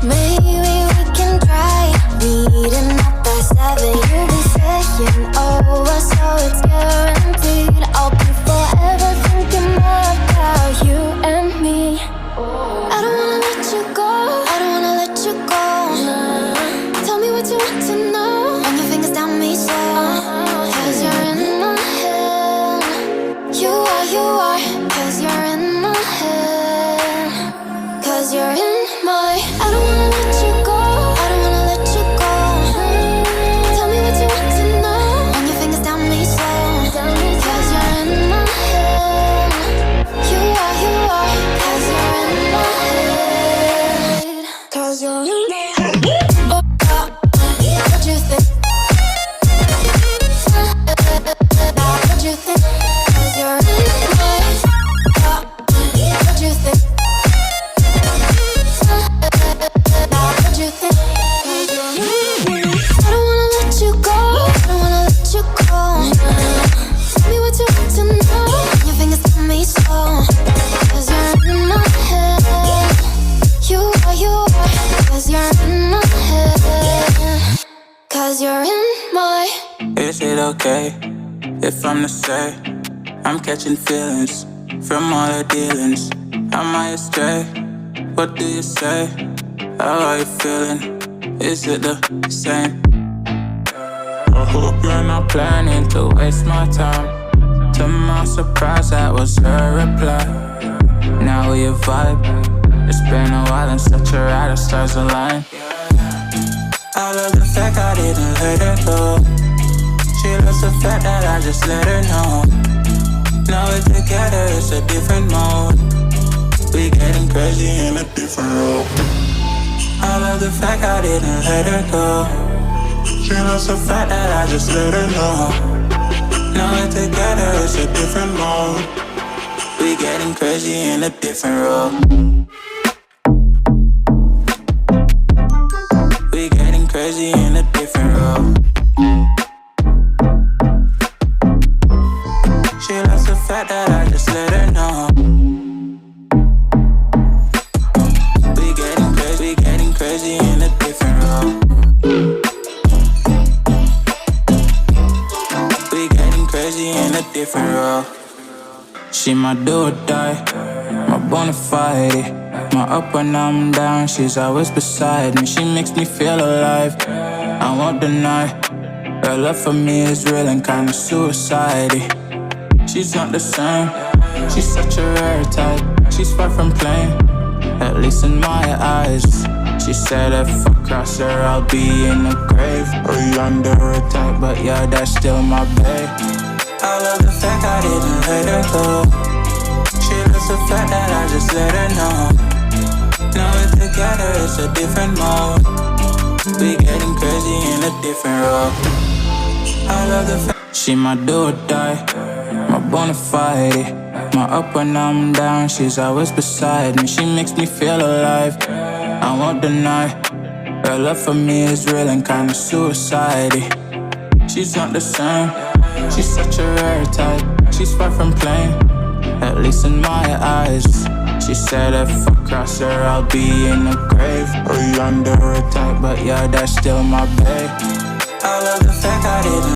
Maybe we can try meeting up by 7. You'll be saying over, so it's guaranteed. I'll be forever thinking more about you and me. I don't wanna let you go, I don't wanna let you go. Tell me what you want to know. Run your fingers down me so, 'cause you're in my head. You are, 'cause you're in my head. 'Cause you're in my, I don't wanna let you go, I don't wanna let you go. Tell me what you want to know. Run your fingers down me so, 'cause you're in my head. You are, 'cause you're in my head. 'Cause you're in my head. Oh, what you think? What you think? 'Cause you're in my head. What you think? What you think? I don't wanna let you go, I don't wanna let you go. Tell me what you want to know. Your fingers tell me so, 'cause you're in my head. You are, 'cause you're in my head. 'Cause you're in my. Is it okay if I'm to say I'm catching feelings from all the dealings? Am I astray? What do you say? How are you feeling? Is it the same? I hope you're not planning to waste my time. To my surprise, that was her reply. Now we vibe. It's been a while and such a ride, the stars align. I love the fact I didn't let her go. She loves the fact that I just let her know. Now we're together, it's a different mode. We getting crazy in a different role. I love the fact I didn't let her go. She loves the fact that I just let her know. Now we're together, it's a different mode. We getting crazy in a different role. We getting crazy in a different role. She loves the fact that I just let her know. We getting crazy in a different role. We getting crazy in a different role. She my do or die, my bona fide. My up when I'm down, she's always beside me. She makes me feel alive, I won't deny. Her love for me is real and kinda suicide-y. She's not the same, she's such a rare type. She's far from plain, at least in my eyes. She said if I cross her, I'll be in the grave or under her type, but yeah, that's still my babe. I love the fact I didn't let her go. She loves the fact that I just let her know. Now we're together, it's a different mode. We getting crazy in a different role. I love the fact she my do or die, my bona fide. My up when I'm down, she's always beside me. She makes me feel alive, I won't deny. Her love for me is real and kinda suicide-y. She's not the same, she's such a rare type. She's far from plain, at least in my eyes. She said if I cross her, I'll be in the grave or under her type, but yeah, that's still my babe. I love the fact I didn't